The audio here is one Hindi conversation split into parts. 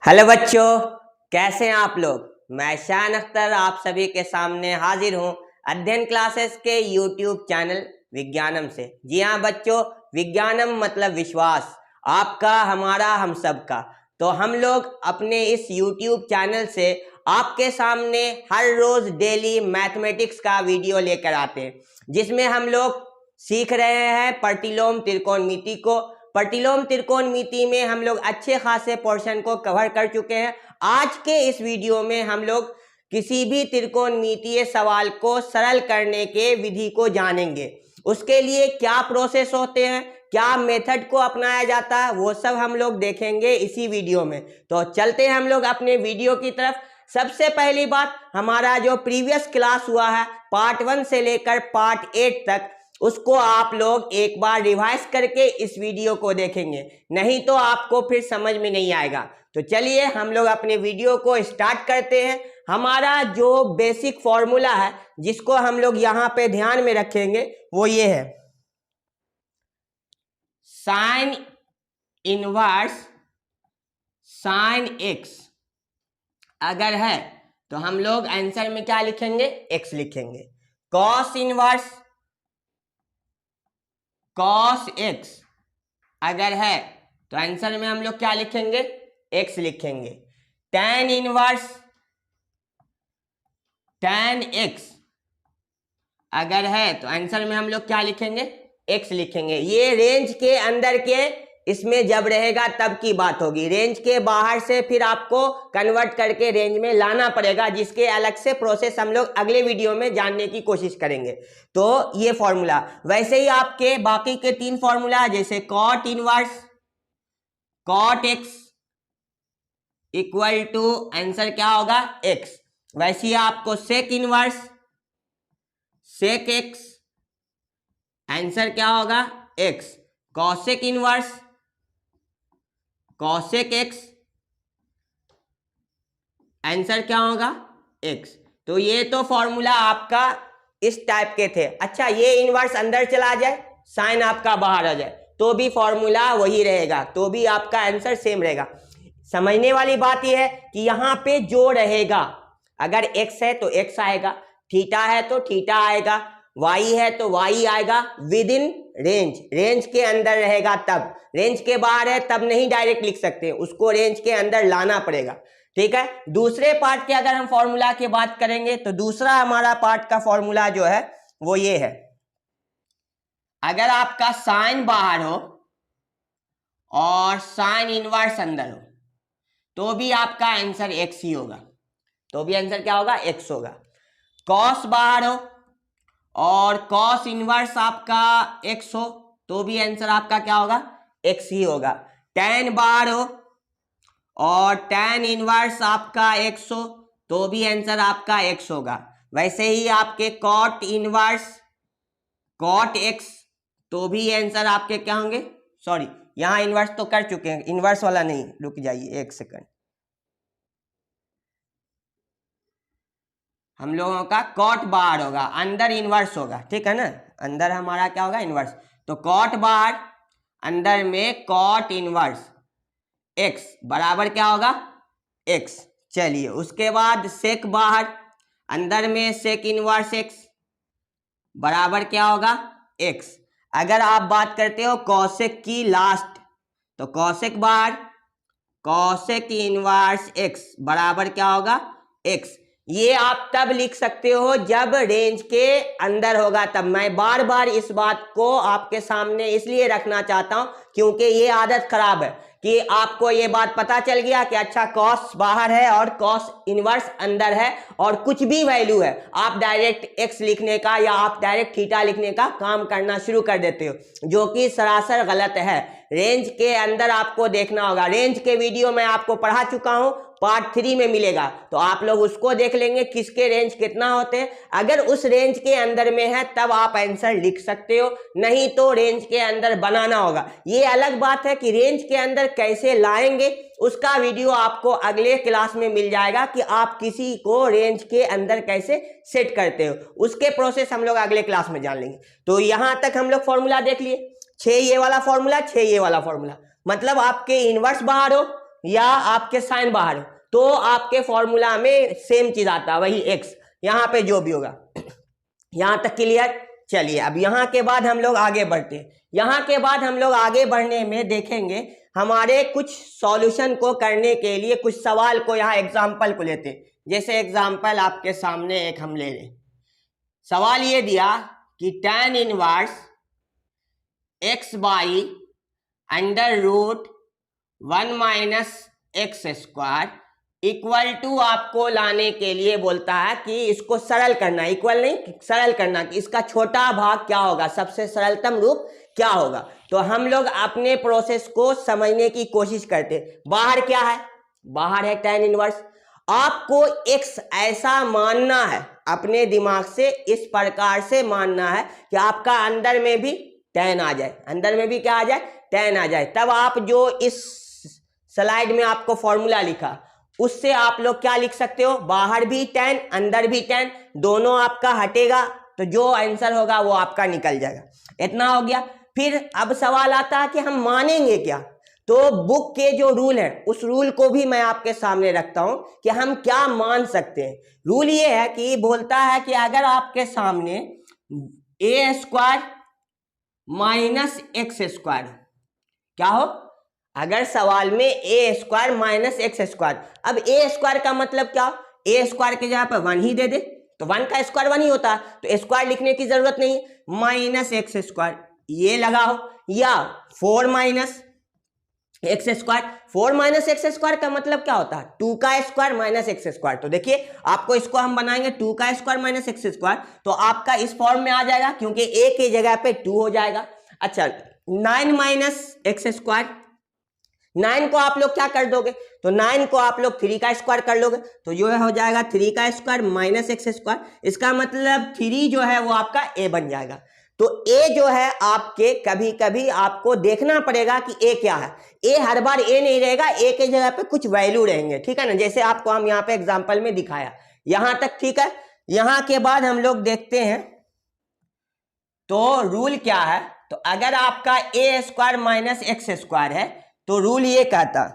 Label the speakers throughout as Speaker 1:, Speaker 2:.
Speaker 1: हेलो बच्चों, कैसे हैं आप लोग। मैं शान अख्तर आप सभी के सामने हाजिर हूं अध्ययन क्लासेस के यूट्यूब चैनल विज्ञानम से। जी हाँ बच्चों, विज्ञानम मतलब विश्वास, आपका, हमारा, हम सबका। तो हम लोग अपने इस यूट्यूब चैनल से आपके सामने हर रोज डेली मैथमेटिक्स का वीडियो लेकर आते हैं, जिसमें हम लोग सीख रहे हैं प्रतिलोम त्रिकोणमिति को। प्रतिलोम त्रिकोणमिति में हम लोग अच्छे खासे पोर्शन को कवर कर चुके हैं। आज के इस वीडियो में हम लोग किसी भी त्रिकोणमितीय सवाल को सरल करने के विधि को जानेंगे। उसके लिए क्या प्रोसेस होते हैं, क्या मेथड को अपनाया जाता है, वो सब हम लोग देखेंगे इसी वीडियो में। तो चलते हैं हम लोग अपने वीडियो की तरफ। सबसे पहली बात, हमारा जो प्रीवियस क्लास हुआ है पार्ट 1 से लेकर पार्ट 8 तक, उसको आप लोग एक बार रिवाइज करके इस वीडियो को देखेंगे, नहीं तो आपको फिर समझ में नहीं आएगा। तो चलिए हम लोग अपने वीडियो को स्टार्ट करते हैं। हमारा जो बेसिक फॉर्मूला है जिसको हम लोग यहाँ पे ध्यान में रखेंगे वो ये है, साइन इनवर्स साइन एक्स अगर है तो हम लोग आंसर में क्या लिखेंगे, एक्स लिखेंगे। कॉस इनवर्स कॉस एक्स अगर है तो आंसर में हम लोग क्या लिखेंगे, एक्स लिखेंगे। tan इनवर्स tan एक्स अगर है तो आंसर में हम लोग क्या लिखेंगे, एक्स लिखेंगे। ये रेंज के अंदर के इसमें जब रहेगा तब की बात होगी, रेंज के बाहर से फिर आपको कन्वर्ट करके रेंज में लाना पड़ेगा, जिसके अलग से प्रोसेस हम लोग अगले वीडियो में जानने की कोशिश करेंगे। तो ये फॉर्मूला, वैसे ही आपके बाकी के 3 फॉर्मूला, जैसे cot inverse cot x equal to answer क्या होगा, एक्स। वैसे ही आपको sec inverse sec x answer क्या होगा, x. Cosec inverse cosec x answer क्या होगा, एक्स। तो ये तो फॉर्मूला आपका इस टाइप के थे। अच्छा, ये इनवर्स अंदर चला जाए, साइन आपका बाहर आ जाए, तो भी फॉर्मूला वही रहेगा, तो भी आपका आंसर सेम रहेगा। समझने वाली बात यह है कि यहाँ पे जो रहेगा, अगर एक्स है तो एक्स आएगा, थीटा है तो थीटा आएगा, वाई है तो वाई आएगा, विद इन रेंज, रेंज के अंदर रहेगा तब। रेंज के बाहर है तब नहीं डायरेक्ट लिख सकते, उसको रेंज के अंदर लाना पड़ेगा। ठीक है। दूसरे पार्ट के अगर हम फॉर्मूला की बात करेंगे तो दूसरा हमारा पार्ट का फॉर्मूला जो है वो ये है, अगर आपका साइन बाहर हो और साइन इनवर्स अंदर हो तो भी आपका आंसर एक्स ही होगा, तो भी आंसर क्या होगा, एक्स होगा। कॉस बाहर हो और कॉस इनवर्स आपका एक्स हो तो भी आंसर आपका क्या होगा, एक्स ही होगा। tan बाहर हो और tan इनवर्स आपका एक्स हो तो भी आंसर आपका एक्स होगा। वैसे ही आपके कॉट इनवर्स कॉट एक्स तो भी आंसर आपके क्या होंगे, सॉरी यहां इनवर्स तो कर चुके हैं, इनवर्स वाला नहीं, रुक जाइए एक सेकंड। हम लोगों का कॉट बाहर होगा, अंदर इनवर्स होगा, ठीक है ना, अंदर हमारा क्या होगा, इनवर्स। तो कॉट बाहर, अंदर में कॉट इनवर्स एक्स बराबर क्या होगा, एक्स। चलिए उसके बाद सेक बाहर, अंदर में सेक इनवर्स एक्स बराबर क्या होगा, एक्स। अगर आप बात करते हो कॉसेक की लास्ट, तो कॉसेक बाहर कॉसेक इनवर्स एक्स बराबर क्या होगा, एक्स। ये आप तब लिख सकते हो जब रेंज के अंदर होगा तब। मैं बार बार इस बात को आपके सामने इसलिए रखना चाहता हूं क्योंकि ये आदत खराब है कि आपको ये बात पता चल गया कि अच्छा कॉस बाहर है और कॉस इनवर्स अंदर है और कुछ भी वैल्यू है, आप डायरेक्ट एक्स लिखने का या आप डायरेक्ट थीटा लिखने का काम करना शुरू कर देते हो, जो कि सरासर गलत है। रेंज के अंदर आपको देखना होगा। रेंज के वीडियो मैं आपको पढ़ा चुका हूं, पार्ट 3 में मिलेगा, तो आप लोग उसको देख लेंगे किसके रेंज कितना होते हैं। अगर उस रेंज के अंदर में है तब आप आंसर लिख सकते हो, नहीं तो रेंज के अंदर बनाना होगा। ये अलग बात है कि रेंज के अंदर कैसे लाएंगे, उसका वीडियो आपको अगले क्लास में मिल जाएगा कि आप किसी को रेंज के अंदर कैसे सेट करते हो, उसके प्रोसेस हम लोग अगले क्लास में जान लेंगे। तो यहां तक हम लोग फॉर्मूला देख लिए, 6 ये वाला फॉर्मूला, 6 ये वाला फॉर्मूला। मतलब आपके इनवर्स बाहर हो या आपके साइन बाहर हो तो आपके फॉर्मूला में सेम चीज आता है, वही x, यहाँ पे जो भी होगा। यहाँ तक क्लियर? चलिए अब यहाँ के बाद हम लोग आगे बढ़ते हैं। यहाँ के बाद हम लोग आगे बढ़ने में देखेंगे हमारे कुछ सॉल्यूशन को करने के लिए कुछ सवाल को यहाँ एग्जाम्पल को लेते हैं। जैसे एग्जाम्पल आपके सामने एक हम ले लें, सवाल ये दिया कि tan inverse x by under root 1 minus x square equal to आपको लाने के लिए बोलता है कि इसको सरल करना, इक्वल नहीं सरल करना, कि इसका छोटा भाग क्या होगा, सबसे सरलतम रूप क्या होगा। तो हम लोग अपने प्रोसेस को समझने की कोशिश करते। बाहर क्या है, बाहर है tan इनवर्स। आपको x ऐसा मानना है, अपने दिमाग से इस प्रकार से मानना है कि आपका अंदर में भी tan आ जाए, अंदर में भी क्या आ जाए, tan आ जाए। तब आप जो इस स्लाइड में आपको फॉर्मूला लिखा उससे आप लोग क्या लिख सकते हो, बाहर भी tan अंदर भी tan, दोनों आपका हटेगा तो जो आंसर होगा वो आपका निकल जाएगा। इतना हो गया। फिर अब सवाल आता है कि हम मानेंगे क्या। तो बुक के जो रूल है उस रूल को भी मैं आपके सामने रखता हूं कि हम क्या मान सकते हैं। रूल ये है कि बोलता है कि अगर आपके सामने a square minus x square क्या हो, अगर सवाल में a square minus x square, अब a स्क्वायर का मतलब क्या, a स्क्वायर के जगह पर 1 ही दे दे तो 1 का स्क्वायर 1 ही होता है, तो स्क्वायर लिखने की जरूरत नहीं, माइनस एक्स स्क्वायर ये लगाओ, या 4 minus x square. 4 minus x square का मतलब क्या होता है, 2 का स्क्वायर माइनस एक्स स्क्वायर। तो देखिए आपको इसको हम बनाएंगे 2 का स्क्वायर माइनस एक्स स्क्वायर, तो आपका इस फॉर्म में आ जाएगा क्योंकि a की जगह पे 2 हो जाएगा। अच्छा 9 माइनस एक्स स्क्वायर, 9 को आप लोग क्या कर दोगे, तो 9 को आप लोग 3 का स्क्वायर कर लोगे तो जो है हो जाएगा 3 का स्क्वायर माइनस एक्स स्क्वायर। इसका मतलब 3 जो है वो आपका a बन जाएगा। तो a जो है आपके कभी कभी आपको देखना पड़ेगा कि a क्या है। a हर बार a नहीं रहेगा, a के जगह पे कुछ वैल्यू रहेंगे, ठीक है ना, जैसे आपको हम यहाँ पे एग्जांपल में दिखाया। यहां तक ठीक है। यहां के बाद हम लोग देखते हैं तो रूल क्या है। तो अगर आपका a square minus x square है तो रूल ये कहता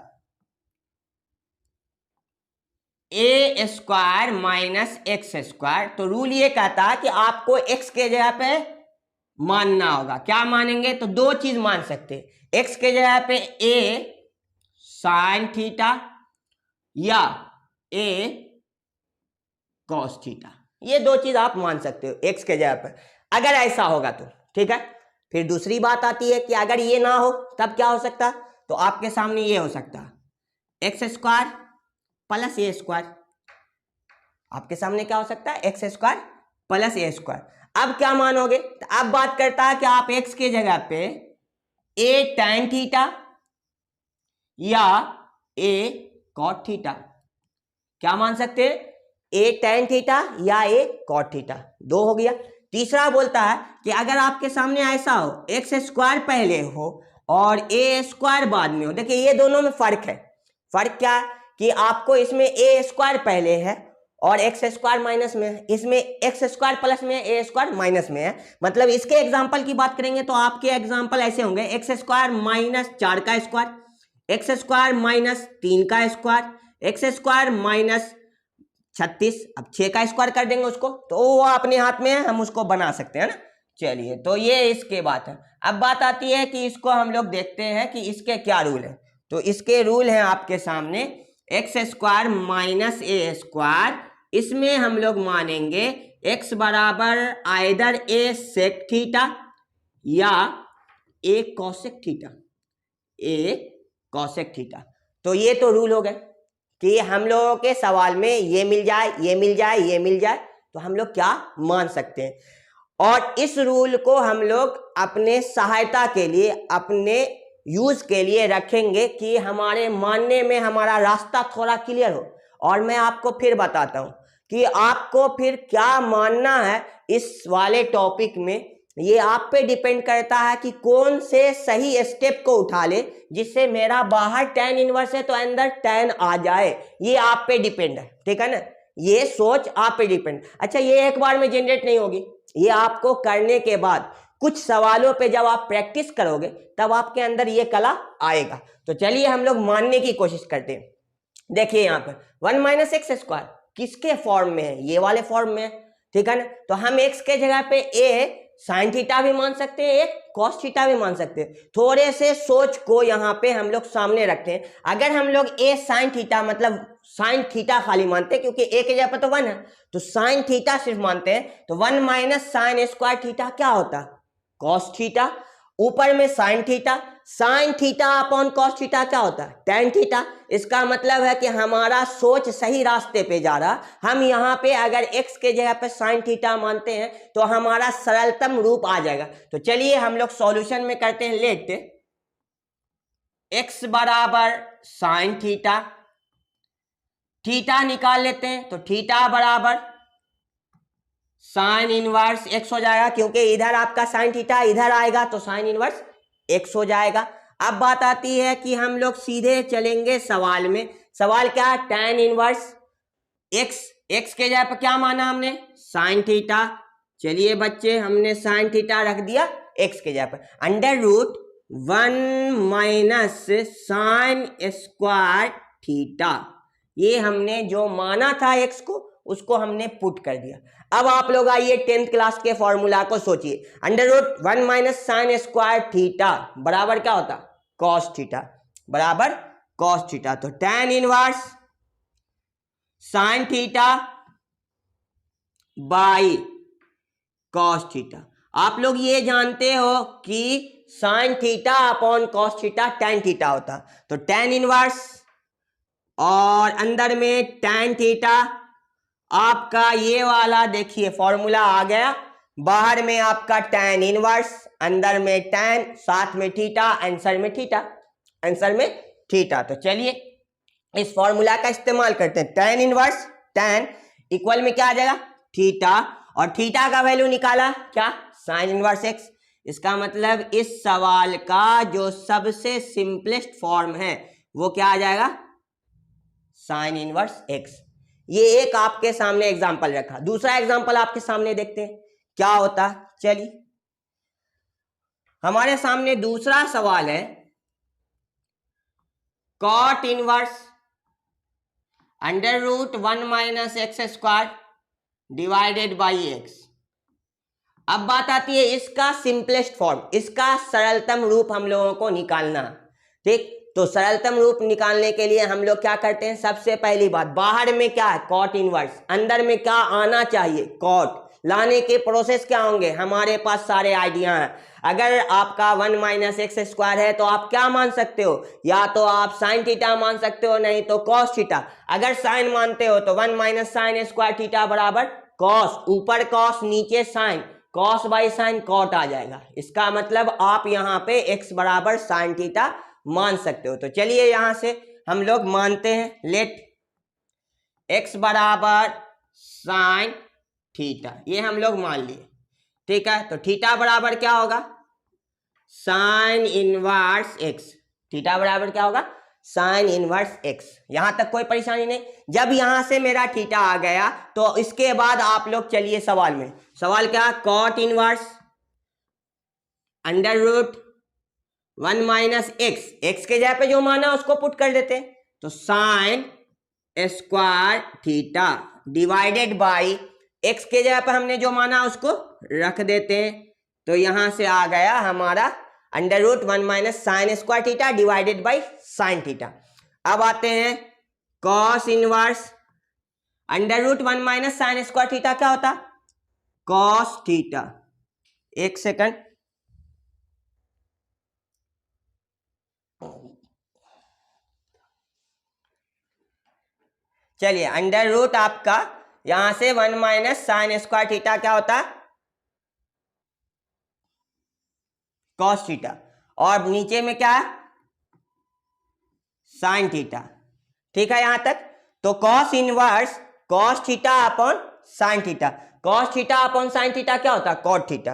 Speaker 1: a square minus x square, तो रूल ये कहता है कि आपको x के जगह पे मानना होगा। क्या मानेंगे, तो दो चीज मान सकते हैं, x के जगह पे a साइन थीटा या a कॉस थीटा, ये दो चीज आप मान सकते हो x के जगह पे, अगर ऐसा होगा तो ठीक है। फिर दूसरी बात आती है कि अगर ये ना हो तब क्या हो सकता है, तो आपके सामने ये हो सकता है एक्स स्क्वायर प्लस ए स्क्वायर, आपके सामने क्या हो सकता है एक्स स्क्वायर प्लस ए स्क्वायर। अब क्या मानोगे, तो अब बात करता है कि आप x के जगह पे a tan थीटा या a cot थीटा क्या मान सकते हैं, a tan थीटा या a cot थीटा, दो हो गया। तीसरा बोलता है कि अगर आपके सामने ऐसा हो एक्स स्क्वायर पहले हो और a स्क्वायर बाद में हो, देखिए ये दोनों में फर्क है। फर्क क्या है कि आपको इसमें a स्क्वायर पहले है और एक्स स्क्वायर माइनस में है, इसमें एक्स स्क्वायर प्लस में ए स्क्वायर माइनस में है। मतलब इसके एग्जांपल की बात करेंगे तो आपके एग्जांपल ऐसे होंगे एक्स स्क्वायर माइनस 4 का स्क्वायर, एक्स स्क्वायर माइनस 3 का स्क्वायर, एक्स स्क्वायर माइनस 36, अब 6 का स्क्वायर कर देंगे उसको, तो वो अपने हाथ में है, हम उसको बना सकते हैं ना। चलिए तो ये इसके बात है। अब बात आती है कि इसको हम लोग देखते हैं कि इसके क्या रूल है। तो इसके रूल हैं आपके सामने, एक्स स्क्वायर माइनस ए स्क्वायर, इसमें हम लोग मानेंगे x बराबर आइदर a सेक थीटा या a cosec theta, a cosec theta. तो ये तो रूल हो गए कि हम लोगों के सवाल में ये मिल जाए, ये मिल जाए, ये मिल जाए, तो हम लोग क्या मान सकते हैं। और इस रूल को हम लोग अपने सहायता के लिए, अपने यूज के लिए रखेंगे कि हमारे मानने में हमारा रास्ता थोड़ा क्लियर हो। और मैं आपको फिर बताता हूं कि आपको फिर क्या मानना है इस वाले टॉपिक में, ये आप पे डिपेंड करता है कि कौन से सही स्टेप को उठा ले जिससे मेरा बाहर tan इनवर्स है तो अंदर tan आ जाए, ये आप पे डिपेंड है, ठीक है ना, ये सोच आप पे डिपेंड। अच्छा ये एक बार में जनरेट नहीं होगी, ये आपको करने के बाद कुछ सवालों पे जब आप प्रैक्टिस करोगे तब आपके अंदर ये कला आएगा। तो चलिए हम लोग मानने की कोशिश करते हैं। देखिए यहाँ पर 1 माइनस एक्स स्क्वायर किसके फॉर्म में है, ये वाले फॉर्म में है, ठीक है ना। तो हम एक्स के जगह पे ए साइन थीटा भी मान सकते हैं, एक कॉस थीटा भी मान सकते हैं। थोड़े से सोच को यहाँ पे हम लोग सामने रखते हैं। अगर हम लोग ए साइन थीटा मतलब साइन थीटा खाली मानते हैं, क्योंकि ए के जगह पे तो 1 है, तो साइन थीटा सिर्फ मानते हैं, तो 1 माइनस साइन स्क्वायर थीटा क्या होता, कॉस थीटा। ऊपर में sign theta upon cos theta क्या होता है, टेन थीटा। इसका मतलब है कि हमारा सोच सही रास्ते पे जा रहा। हम यहाँ पे अगर x के जगह पे साइन थीटा मानते हैं तो हमारा सरलतम रूप आ जाएगा। तो चलिए हम लोग सॉल्यूशन में करते हैं। लेट x बराबर साइन थीटा निकाल लेते हैं, तो थीटा बराबर साइन इनवर्स x हो जाएगा, क्योंकि इधर आपका साइन थीटा इधर आएगा तो साइन इनवर्स x हो जाएगा। अब बात आती है कि हम लोग सीधे चलेंगे सवाल में। सवाल क्या है, tan इनवर्स x के जगह पर क्या माना हमने, साइन थीटा। चलिए बच्चे हमने साइन थीटा रख दिया x के जगह पर, under root 1 minus sine square theta. ये हमने जो माना था x को उसको हमने पुट कर दिया। अब आप लोग आइए 10th क्लास के फॉर्मूला को सोचिए। Under root 1 minus sine square theta बराबर क्या होता, कॉस थीटा, बराबर कॉस थीटा। तो tan inverse sine theta by cos theta. आप लोग ये जानते हो कि sine theta upon cos theta tan theta होता, तो tan इनवर्स और अंदर में tan थीटा आपका ये वाला देखिए फॉर्मूला आ गया। बाहर में आपका tan इनवर्स, अंदर में tan, साथ में थीटा, आंसर में थीटा। तो चलिए इस फॉर्मूला का इस्तेमाल करते हैं। tan इनवर्स tan इक्वल में क्या आ जाएगा, थीटा, और थीटा का वैल्यू निकाला क्या, साइन इनवर्स x। इसका मतलब इस सवाल का जो सबसे सिंपलेस्ट फॉर्म है वो क्या आ जाएगा, साइन इनवर्स x। ये एक आपके सामने एग्जांपल रखा। दूसरा एग्जांपल आपके सामने देखते हैं क्या होता। चलिए हमारे सामने दूसरा सवाल है, cot inverse under root 1 minus x square divided by x. अब बात आती है इसका सिंपलेस्ट फॉर्म, इसका सरलतम रूप हम लोगों को निकालना, ठीक। तो सरलतम रूप निकालने के लिए हम लोग क्या करते हैं, सबसे पहली बात बाहर में क्या है, कॉट इनवर्स, अंदर में क्या आना चाहिए, कॉट। लाने के प्रोसेस क्या होंगे, हमारे पास सारे आइडिया हैं। अगर आपका 1 माइनस एक्स स्क्वायर है तो आप क्या मान सकते हो, या तो आप साइन थीटा मान सकते हो, नहीं तो कॉस थीटा। अगर साइन मानते हो तो 1 माइनस साइन स्क्वायर थीटा बराबर कॉस, ऊपर कॉस नीचे sine, cos by sine cot आ जाएगा। इसका मतलब आप यहाँ पे एक्स बराबर साइन थीटा मान सकते हो। तो चलिए यहां से हम लोग मानते हैं। लेट x बराबर साइन थीटा, ये हम लोग मान लिए, ठीक है। तो थीटा बराबर क्या होगा, साइन इनवर्स x। थीटा बराबर क्या होगा, साइन इनवर्स x। यहां तक कोई परेशानी नहीं। जब यहां से मेरा थीटा आ गया तो इसके बाद आप लोग चलिए सवाल में। सवाल क्या, cot inverse under root 1 minus x के जगह पे जो माना उसको पुट कर देते हैं, तो sign square theta divided by x के जगह पे हमने जो माना उसको रख देते हैं। तो यहां से आ गया हमारा under root 1 minus sine square theta divided by sine theta. अब आते हैं cos inverse under root 1 minus sine square theta क्या होता, कॉस थीटा। एक सेकंड, चलिए अंडर रूट आपका यहां से 1 माइनस साइन स्क्वायर थीटा क्या होता है, कॉस थीटा, और नीचे में क्या है, साइन थीटा, ठीक है यहां तक। तो cos inverse cos theta upon sine theta, cos theta upon sine theta क्या होता है, कॉट थीटा।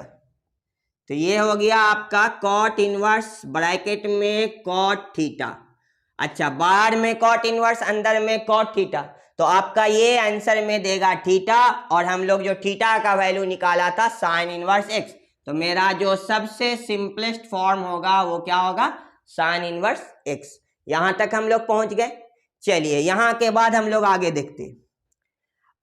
Speaker 1: तो ये हो गया आपका कॉट इनवर्स ब्रैकेट में कॉट थीटा। अच्छा, बाहर में कॉट इनवर्स अंदर में कॉट थीटा, तो आपका ये आंसर में देगा थीटा, और हम लोग जो थीटा का वैल्यू निकाला था साइन इनवर्स एक्स, तो मेरा जो सबसे सिंपलेस्ट फॉर्म होगा वो क्या होगा, साइन इनवर्स एक्स। यहां तक हम लोग पहुंच गए। चलिए यहां के बाद हम लोग आगे देखते हैं।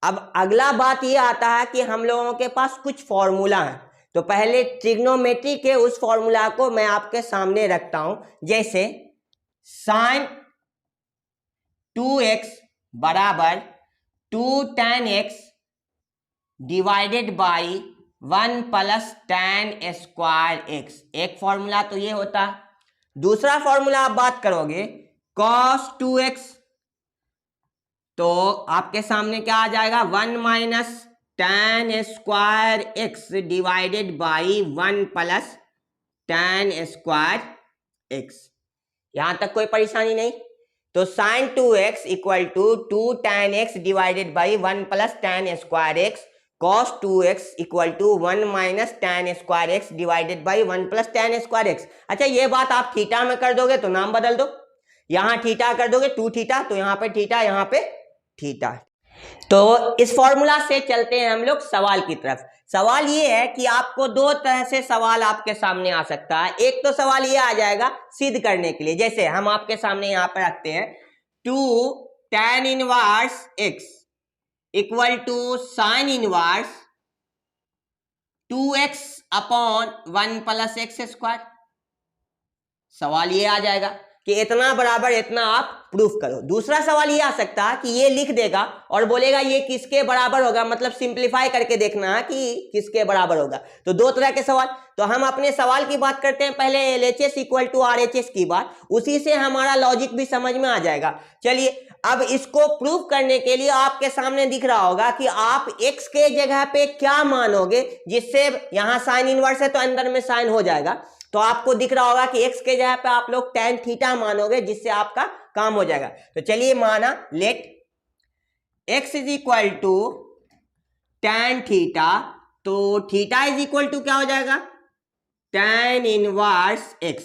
Speaker 1: अब अगला बात ये आता है कि हम लोगों के पास कुछ फॉर्मूला है, तो पहले ट्रिग्नोमेट्री के उस फॉर्मूला को मैं आपके सामने रखता हूं। जैसे साइन 2x बराबर 2 tan x divided by 1 plus tan square x, एक फॉर्मूला तो ये होता है। दूसरा फॉर्मूला आप बात करोगे cos 2x, तो आपके सामने क्या आ जाएगा, 1 minus tan square x divided by 1 plus tan square x। यहां तक कोई परेशानी नहीं। तो sine 2x equal to 2 tan x divided by 1 plus tan square x, cos 2x equal to 1 minus tan square x divided by 1 plus tan square x। अच्छा ये बात आप थीटा में कर दोगे तो नाम बदल दो, यहां थीटा कर दोगे 2 थीटा, तो यहां पे थीटा, यहां पे थीटा। तो इस फॉर्मूला से चलते हैं हम लोग सवाल की तरफ। सवाल ये है कि आपको दो तरह से सवाल आपके सामने आ सकता है। एक तो सवाल ये आ जाएगा सिद्ध करने के लिए, जैसे हम आपके सामने यहां पर रखते हैं 2 tan inverse x equal to sine inverse 2x upon 1 plus x square. सवाल ये आ जाएगा कि इतना बराबर इतना आप प्रूफ करो। दूसरा सवाल ये आ सकता है कि ये लिख देगा और बोलेगा ये किसके बराबर होगा, मतलब सिंप्लीफाई करके देखना है कि किसके बराबर होगा। तो दो तरह के सवाल। तो हम अपने सवाल की बात करते हैं पहले, LHS इक्वल टू RHS की बात, उसी से हमारा लॉजिक भी समझ में आ जाएगा। चलिए अब इसको प्रूफ करने के लिए आपके सामने दिख रहा होगा कि आप x के जगह पे क्या मानोगे, जिससे यहां साइन इनवर्स है तो अंदर में साइन हो जाएगा। तो आपको दिख रहा होगा कि x के जगह पे आप लोग tan थीटा मानोगे, जिससे आपका काम हो जाएगा। तो चलिए माना let x is equal to tan theta, तो थीटा इज इक्वल टू क्या हो जाएगा, tan inverse x।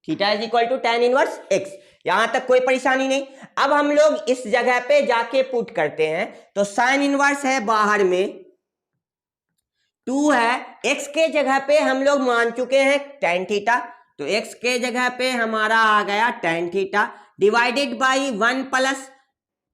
Speaker 1: Theta is equal to tan inverse x। यहां तक कोई परेशानी नहीं। अब हम लोग इस जगह पे जाके पुट करते हैं, तो साइन इनवर्स है बाहर में, 2 है, x के जगह पे हम लोग मान चुके हैं tan थीटा, तो x के जगह पे हमारा आ गया tan theta divided by 1 plus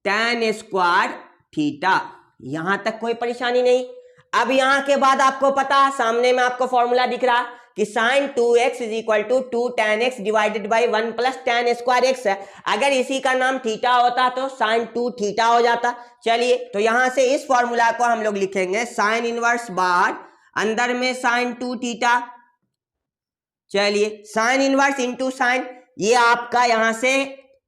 Speaker 1: tan square theta. यहां तक कोई परेशानी नहीं। अब यहां के बाद आपको पता, सामने में आपको फॉर्मूला दिख रहा कि sine 2x is equal to 2 tan x divided by 1 plus tan square x है। अगर इसी का नाम थीटा होता तो साइन 2 थीटा हो जाता। चलिए तो यहां से इस फॉर्मूला को हम लोग लिखेंगे साइन इनवर्स बार, अंदर में साइन 2 थीटा। चलिए साइन इनवर्स इंटू साइन, ये आपका यहां से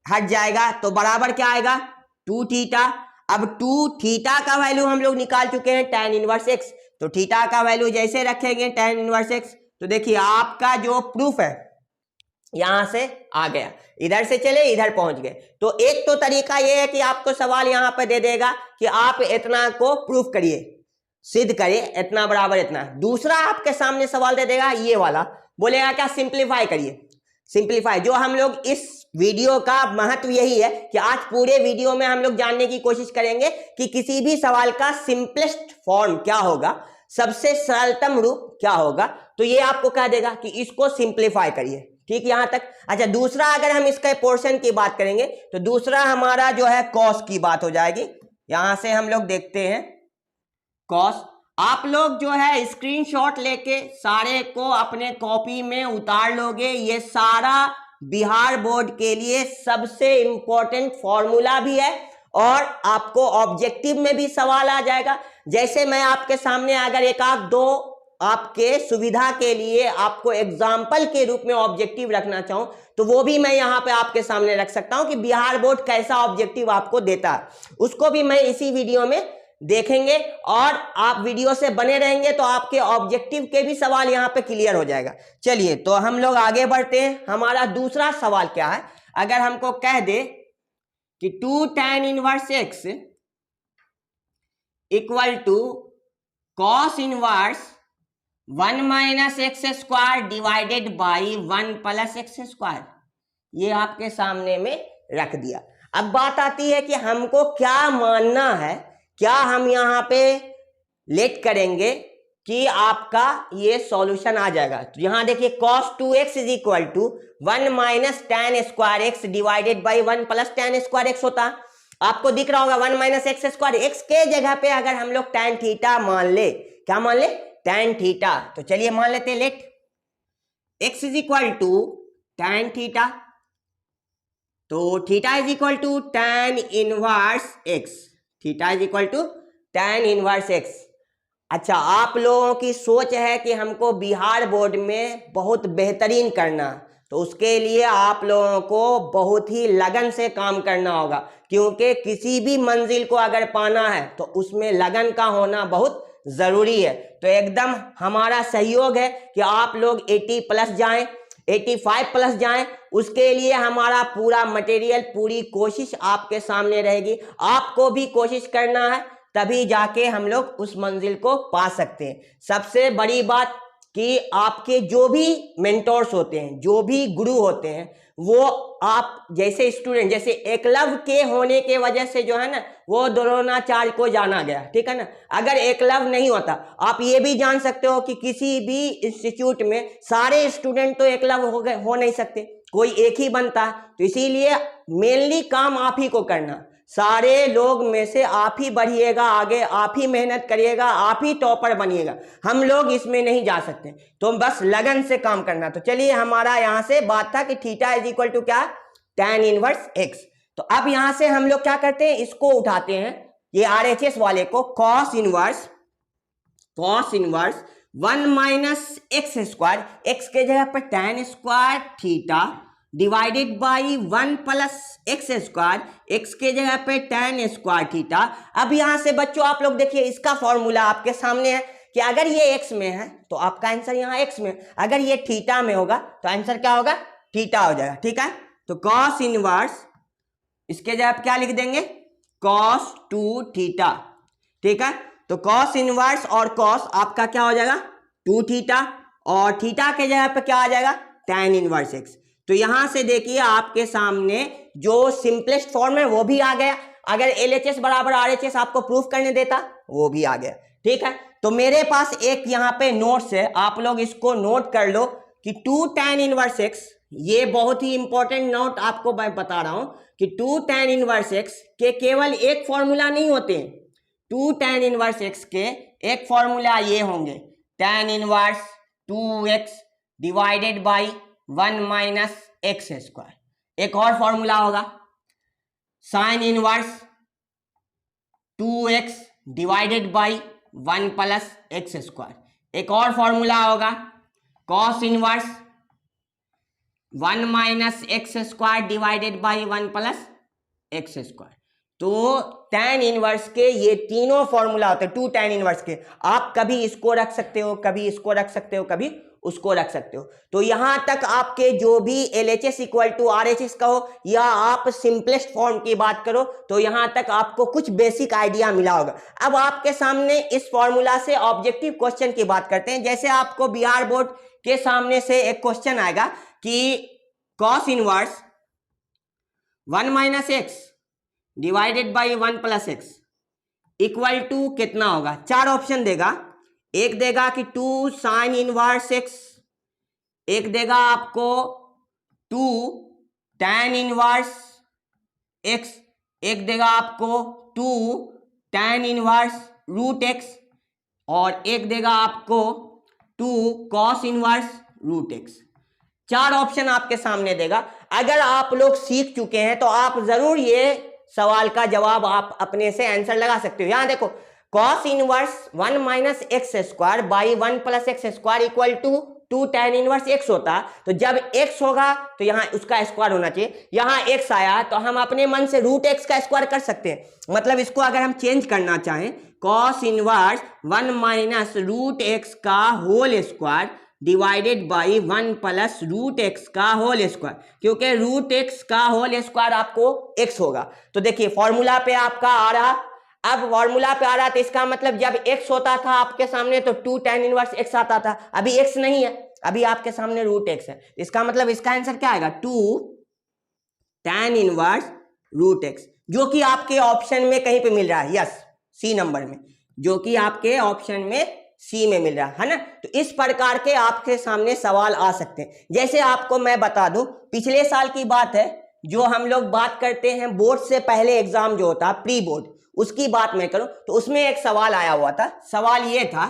Speaker 1: हट जाएगा, तो बराबर क्या आएगा, 2 थीटा। अब 2 थीटा का वैल्यू हम लोग निकाल चुके हैं tan इनवर्स x, तो थीटा का वैल्यू जैसे रखेंगे tan इनवर्स x, तो देखिए आपका जो प्रूफ है यहां से आ गया, इधर से चले इधर पहुंच गए। तो एक तो तरीका यह है कि आपको सवाल यहां पर दे देगा कि आप इतना को प्रूफ करिए, सिद्ध करिए, इतना बराबर इतना। दूसरा आपके सामने सवाल दे देगा ये वाला, बोलेगा क्या, सिंप्लीफाई करिए। सिंप्लीफाई, जो हम लोग इस वीडियो का महत्व यही है कि आज पूरे वीडियो में हम लोग जानने की कोशिश करेंगे कि किसी भी सवाल का सिंपलेस्ट फॉर्म क्या होगा, सबसे सरलतम रूप क्या होगा। तो ये आपको कह देगा कि इसको सिंप्लीफाई करिए। ठीक, यहां तक। अच्छा दूसरा अगर हम इसके पोर्शन की बात करेंगे तो दूसरा हमारा जो है कॉस की बात हो जाएगी। यहां से हम लोग देखते हैं कॉस। आप लोग जो है स्क्रीनशॉट लेके सारे को अपने कॉपी में उतार लोगे। ये सारा बिहार बोर्ड के लिए सबसे इंपॉर्टेंट फॉर्मूला भी है और आपको ऑब्जेक्टिव में भी सवाल आ जाएगा। जैसे मैं आपके सामने अगर एक आध दो आपके सुविधा के लिए आपको एग्जाम्पल के रूप में ऑब्जेक्टिव रखना चाहूं तो वो भी मैं यहां पे आपके सामने रख सकता हूं कि बिहार बोर्ड कैसा ऑब्जेक्टिव आपको देता है, उसको भी मैं इसी वीडियो में देखेंगे। और आप वीडियो से बने रहेंगे तो आपके ऑब्जेक्टिव के भी सवाल यहां पे क्लियर हो जाएगा। चलिए तो हम लोग आगे बढ़ते हैं। हमारा दूसरा सवाल क्या है, अगर हमको कह दे कि 2 tan inverse x equal to cos inverse 1 minus x square divided by 1 plus x square, ये आपके सामने में रख दिया। अब बात आती है कि हमको क्या मानना है, क्या हम यहाँ पे लेट करेंगे कि आपका ये सॉल्यूशन आ जाएगा। तो यहां देखिए cos 2x is equal to 1 minus tan square x divided by 1 plus tan square x होता। आपको दिख रहा होगा 1 माइनस एक्स स्क्वायर, एक्स के जगह पे अगर हम लोग tan थीटा मान ले, क्या मान ले, tan थीटा, तो चलिए मान लेते हैं let x is equal to tan theta, तो theta is equal to tan inverse x, theta is equal to tan inverse x। अच्छा, आप लोगों की सोच है कि हमको बिहार बोर्ड में बहुत बेहतरीन करना, तो उसके लिए आप लोगों को बहुत ही लगन से काम करना होगा, क्योंकि किसी भी मंजिल को अगर पाना है तो उसमें लगन का होना बहुत ज़रूरी है। तो एकदम हमारा सहयोग है कि आप लोग 80 प्लस जाएं, 85 प्लस जाएं, उसके लिए हमारा पूरा मटेरियल, पूरी कोशिश आपके सामने रहेगी। आपको भी कोशिश करना है, तभी जाके हम लोग उस मंजिल को पा सकते हैं। सबसे बड़ी बात कि आपके जो भी मेंटोर्स होते हैं, जो भी गुरु होते हैं, वो आप जैसे स्टूडेंट, जैसे एकलव्य के होने के वजह से जो है ना, वो द्रोणाचार्य को जाना गया, ठीक है ना। अगर एकलव्य नहीं होता, आप ये भी जान सकते हो कि किसी भी इंस्टीट्यूट में सारे स्टूडेंट तो एकलव्य हो नहीं सकते, कोई एक ही बनता है। तो इसीलिए मेनली काम आप ही को करना, सारे लोग में से आप ही बढ़िएगा आगे, आप ही मेहनत करिएगा, आप ही टॉपर बनिएगा, हम लोग इसमें नहीं जा सकते। तो बस लगन से काम करना। तो चलिए, हमारा यहां से बात था कि थीटा इज इक्वल टू क्या, tan इनवर्स x। तो अब यहां से हम लोग क्या करते हैं, इसको उठाते हैं, ये RHS वाले को, cos inverse 1 minus x square, x के जगह पर tan square theta divided by 1 plus x square, x के जगह पे tan स्क्वायर थीटा। अब यहां से बच्चों आप लोग देखिए, इसका फॉर्मूला आपके सामने है कि अगर ये x में है तो आपका आंसर यहाँ x में, अगर ये थीटा में होगा तो आंसर क्या होगा, थीटा हो जाएगा, ठीक है। तो cos इनवर्स, इसके जगह क्या लिख देंगे, cos 2 थीटा, ठीक है। तो cos इनवर्स और cos आपका क्या हो जाएगा, 2 थीटा, और थीटा के जगह पे क्या आ जाएगा, tan इनवर्स x। तो यहां से देखिए आपके सामने जो सिंपलेस्ट फॉर्म है वो भी आ गया। अगर LHS बराबर RHS आपको प्रूफ करने देता, वो भी आ गया, ठीक है। तो मेरे पास एक यहाँ पे नोट्स है, आप लोग इसको नोट कर लो कि 2 tan इनवर्स x, ये बहुत ही इंपॉर्टेंट नोट आपको मैं बता रहा हूं कि 2 tan इनवर्स x के केवल एक फॉर्मूला नहीं होते, 2 tan इनवर्स x के एक फॉर्मूला ये होंगे, tan inverse 2x divided by 1 minus x square. एक और फॉर्मूला होगा sign inverse 2x divided by 1 plus x square. एक और फॉर्मूला होगा cos inverse 1 minus x square divided by 1 plus x square. तो tan इनवर्स के ये तीनों फॉर्मूला होते हैं 2 tan इनवर्स के। आप कभी इसको रख सकते हो, कभी इसको रख सकते हो, कभी उसको रख सकते हो। तो यहां तक आपके जो भी LHS इक्वल टू RHS का हो, या आप सिंपलेस्ट फॉर्म की बात करो, तो यहां तक आपको कुछ बेसिक आइडिया मिला होगा। अब आपके सामने इस फॉर्मूला से ऑब्जेक्टिव क्वेश्चन की बात करते हैं। जैसे आपको बिहार बोर्ड के सामने से एक क्वेश्चन आएगा कि cos inverse 1 minus x divided by 1 plus x equal to कितना होगा। 4 ऑप्शन देगा, एक देगा कि 2 साइन इनवर्स एक्स, एक देगा आपको 2 tan इनवर्स एक्स, एक देगा आपको 2 tan इनवर्स रूट एक्स, और एक देगा आपको 2 cos inverse root x. 4 option आपके सामने देगा। अगर आप लोग सीख चुके हैं तो आप जरूर ये सवाल का जवाब आप अपने से आंसर लगा सकते हो। यहां देखो, cos inverse 1 minus x square by 1 plus x square equal to 2 tan inverse x होता। तो जब x होगा तो यहाँ उसका स्क्वायर होना चाहिए, यहाँ x आया तो हम अपने मन से रूट x का स्क्वायर कर सकते हैं। मतलब इसको अगर हम चेंज करना चाहें, cos inverse 1 minus root x का whole square divided by 1 plus root x का होल स्क्वायर, क्योंकि रूट एक्स का होल स्क्वायर आपको x होगा। तो देखिए फॉर्मूला पे आपका आ रहा, अब फॉर्मूला पे आ रहा, तो इसका मतलब जब x होता था आपके सामने तो 2 tan इनवर्स x आता था। अभी x नहीं है, अभी आपके सामने रूट x है। इसका मतलब इसका आंसर क्या आएगा, 2 tan इनवर्स रूट x, जो कि आपके ऑप्शन में कहीं पे मिल रहा है, यस, सी नंबर में, जो कि आपके ऑप्शन में सी में मिल रहा है ना। तो इस प्रकार के आपके सामने सवाल आ सकते हैं। जैसे आपको मैं बता दूं, पिछले साल की बात है, जो हम लोग बात करते हैं बोर्ड से पहले एग्जाम जो होता है प्री बोर्ड, उसकी बात मैं करूं तो उसमें एक सवाल आया हुआ था। सवाल ये था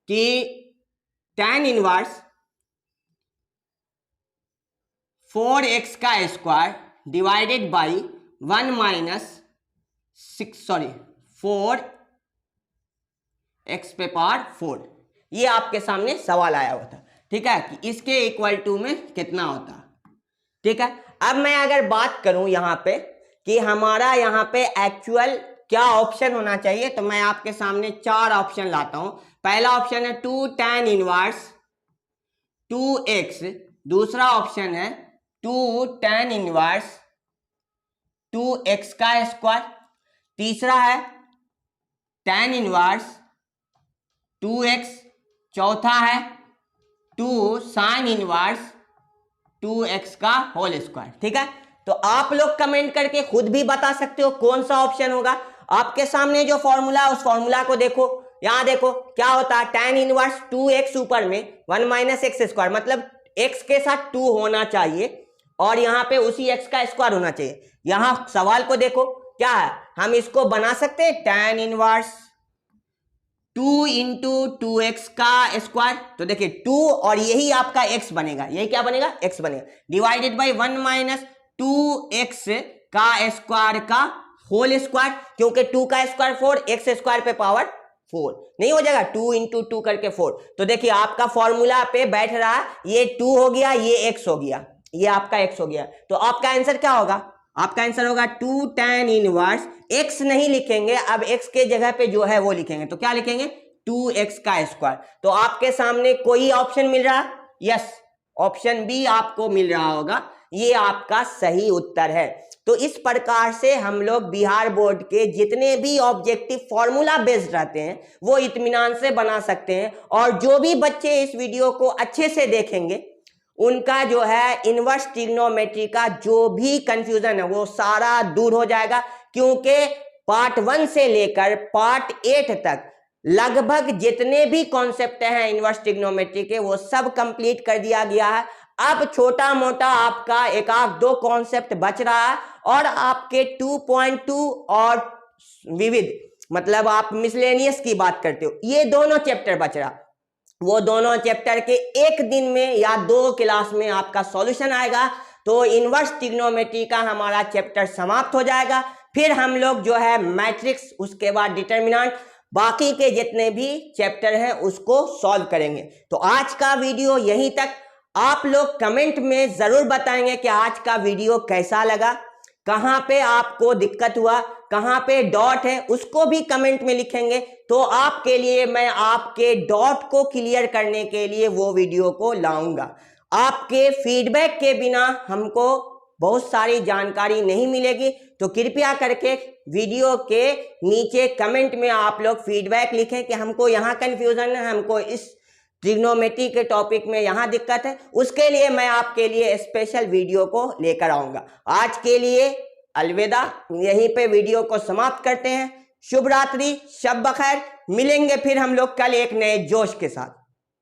Speaker 1: कि tan इनवर्स 4x का square divided by 1 minus 4x पे पावर 4, ये आपके सामने सवाल आया हुआ था, ठीक है, कि इसके इक्वल टू में कितना होता, ठीक है। अब मैं अगर बात करूं यहां पे कि हमारा यहां पे एक्चुअल क्या ऑप्शन होना चाहिए, तो मैं आपके सामने 4 ऑप्शन लाता हूं। पहला ऑप्शन है 2 tan इनवर्स 2x, दूसरा ऑप्शन है 2 tan इनवर्स 2x का स्क्वायर, तीसरा है tan इनवर्स 2x, चौथा है 2 sin इनवर्स 2x का होल स्क्वायर, ठीक है। तो आप लोग कमेंट करके खुद भी बता सकते हो कौन सा ऑप्शन होगा। आपके सामने जो फॉर्मूला, उस फॉर्मूला को देखो, यहां देखो क्या होता है, tan इनवर्स 2x ऊपर में 1 माइनस एक्स स्क्वायर, मतलब x के साथ 2 होना चाहिए और यहाँ पे उसी x का स्क्वायर होना चाहिए। यहां सवाल को देखो क्या है, हम इसको बना सकते हैं tan इनवर्स 2 इंटू 2x का स्क्वायर, तो देखिए 2 और यही आपका x बनेगा, यही क्या बनेगा, x बनेगा, डिवाइडेड बाई 1 माइनस 2x का स्क्वायर का होल स्क्वायर, क्योंकि 2 का स्क्वायर 4, x स्क्वायर पे पावर 4 नहीं हो जाएगा, 2 इंटू 2 करके 4। तो देखिए आपका फॉर्मूला पे बैठ रहा, ये 2 हो गया, ये x हो गया, ये आपका x हो गया। तो आपका आंसर क्या होगा, आपका आंसर होगा 2 tan इनवर्स, x नहीं लिखेंगे, अब x के जगह पे जो है वो लिखेंगे, तो क्या लिखेंगे 2x का स्क्वायर। तो आपके सामने कोई ऑप्शन मिल रहा, यस, ऑप्शन बी आपको मिल रहा होगा, ये आपका सही उत्तर है। तो इस प्रकार से हम लोग बिहार बोर्ड के जितने भी ऑब्जेक्टिव फॉर्मूला बेस्ड रहते हैं वो इत्मीनान से बना सकते हैं, और जो भी बच्चे इस वीडियो को अच्छे से देखेंगे उनका जो है इनवर्स ट्रिग्नोमेट्री का जो भी कंफ्यूजन है वो सारा दूर हो जाएगा, क्योंकि पार्ट 1 से लेकर पार्ट 8 तक लगभग जितने भी कॉन्सेप्ट हैं इनवर्स ट्रिग्नोमेट्री के वो सब कंप्लीट कर दिया गया है। अब छोटा मोटा आपका एक आध दो कॉन्सेप्ट बच रहा है, और आपके 2.2 और विविध, मतलब आप मिसलेनियस की बात करते हो, ये दोनों चैप्टर बच रहा, वो दोनों चैप्टर के एक दिन में या 2 क्लास में आपका सॉल्यूशन आएगा। तो इनवर्स ट्रिग्नोमेट्री का हमारा चैप्टर समाप्त हो जाएगा, फिर हम लोग जो है मैट्रिक्स, उसके बाद डिटर्मिनेंट, बाकी के जितने भी चैप्टर हैं उसको सॉल्व करेंगे। तो आज का वीडियो यहीं तक। आप लोग कमेंट में जरूर बताएंगे कि आज का वीडियो कैसा लगा, कहां पे आपको दिक्कत हुआ, कहां पे डॉट है उसको भी कमेंट में लिखेंगे, तो आपके लिए मैं आपके डॉट को क्लियर करने के लिए वो वीडियो को लाऊंगा। आपके फीडबैक के बिना हमको बहुत सारी जानकारी नहीं मिलेगी, तो कृपया करके वीडियो के नीचे कमेंट में आप लोग फीडबैक लिखें कि हमको यहाँ कंफ्यूजन है, हमको इस ट्रिग्नोमेट्री के टॉपिक में यहाँ दिक्कत है, उसके लिए मैं आपके लिए स्पेशल वीडियो को लेकर आऊंगा। आज के लिए अलविदा, यहीं पे वीडियो को समाप्त करते हैं। शुभ रात्रि, शब बखैर, मिलेंगे फिर हम लोग कल एक नए जोश के साथ।